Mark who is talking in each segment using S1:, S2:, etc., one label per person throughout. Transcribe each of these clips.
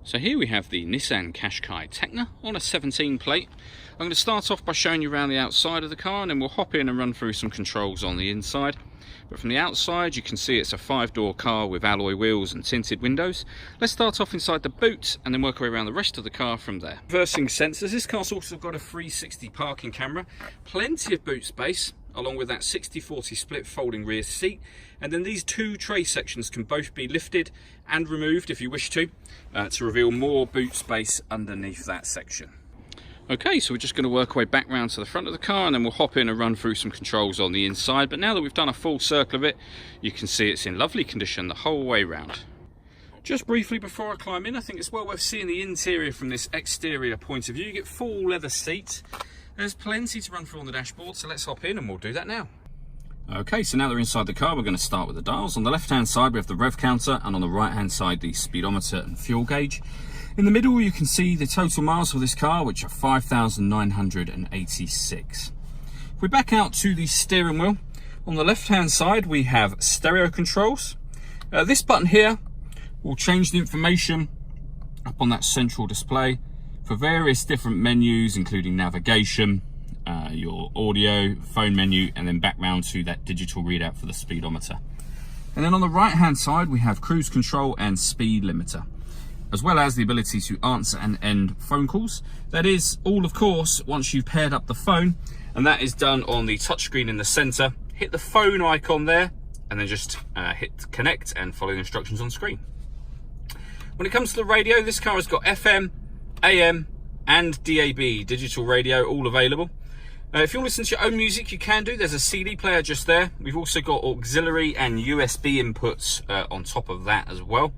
S1: So here we have the Nissan Qashqai Tecna on a 17 plate. I'm going to start off by showing you around the outside of the car, and then we'll hop in and run through some controls on the inside. But from the outside you can see it's a 5-door car with alloy wheels and tinted windows. Let's start off inside the boot and then work our way around the rest of the car from there. Reversing sensors, this car's also got a 360 parking camera, plenty of boot space, along with that 60-40 split folding rear seat, and then these two tray sections can both be lifted and removed if you wish to reveal more boot space underneath that section. Okay, so we're just going to work our way back round to the front of the car, and then we'll hop in and run through some controls on the inside. But now that we've done a full circle of it, you can see it's in lovely condition the whole way round. Just briefly before I climb in, I think it's well worth seeing the interior from this exterior point of view. You get full leather seats. There's plenty to run through on the dashboard, so let's hop in and we'll do that now. Okay, so now that we're inside the car, we're going to start with the dials. On the left-hand side, we have the rev counter, and on the right-hand side, the speedometer and fuel gauge. In the middle, you can see the total miles for this car, which are 5,986. If we back out to the steering wheel, on the left-hand side, we have stereo controls. This button here will change the information up on that central display for various different menus, including navigation, your audio, phone menu, and then back round to that digital readout for the speedometer. And then on the right hand side we have cruise control and speed limiter, as well as the ability to answer and end phone calls. That is all, of course, once you've paired up the phone, and that is done on the touchscreen in the center. Hit the phone icon there and then just hit connect and follow the instructions on screen. When it comes to the radio, this car has got FM, AM and DAB digital radio all available. If you want to listen to your own music, you can do. There's a CD player just there. We've also got auxiliary and USB inputs on top of that as well.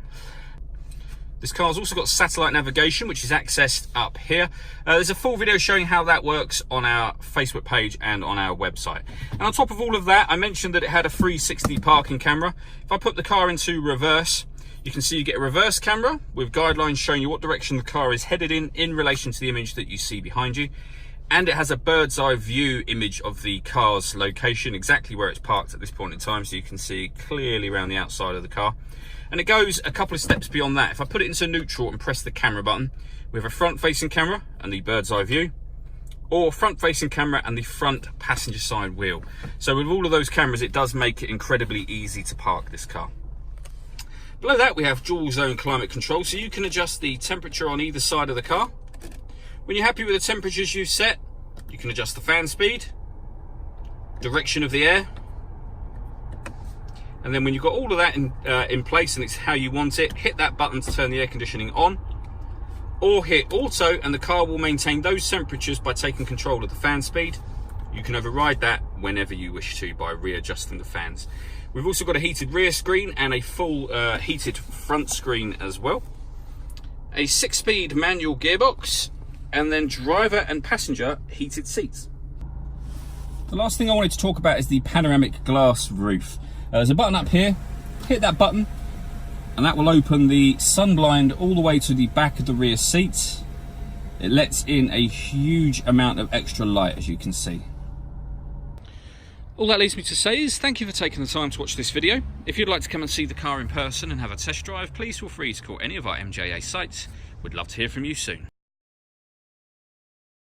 S1: This car's also got satellite navigation, which is accessed up here. There's a full video showing how that works on our Facebook page and on our website. And on top of all of that, I mentioned that it had a 360 parking camera. If I put the car into reverse, you can see you get a reverse camera with guidelines showing you what direction the car is headed in relation to the image that you see behind you. And it has a bird's eye view image of the car's location, exactly where it's parked at this point in time, so you can see clearly around the outside of the car. And it goes a couple of steps beyond that. If I put it into neutral and press the camera button, we have a front-facing camera and the bird's eye view, or front-facing camera and the front passenger side wheel. So with all of those cameras, it does make it incredibly easy to park this car. Below that, we have dual zone climate control, so you can adjust the temperature on either side of the car. When you're happy with the temperatures you've set, you can adjust the fan speed, direction of the air, and then when you've got all of that in place and it's how you want it, hit that button to turn the air conditioning on, or hit auto and the car will maintain those temperatures by taking control of the fan speed. You can override that whenever you wish to by readjusting the fans. We've also got a heated rear screen and a full heated front screen as well. A 6-speed manual gearbox, and then driver and passenger heated seats. The last thing I wanted to talk about is the panoramic glass roof. There's a button up here, hit that button, and that will open the sun blind all the way to the back of the rear seat. It lets in a huge amount of extra light, as you can see. All that leaves me to say is thank you for taking the time to watch this video. If you'd like to come and see the car in person and have a test drive, please feel free to call any of our MJA sites. We'd love to hear from you soon.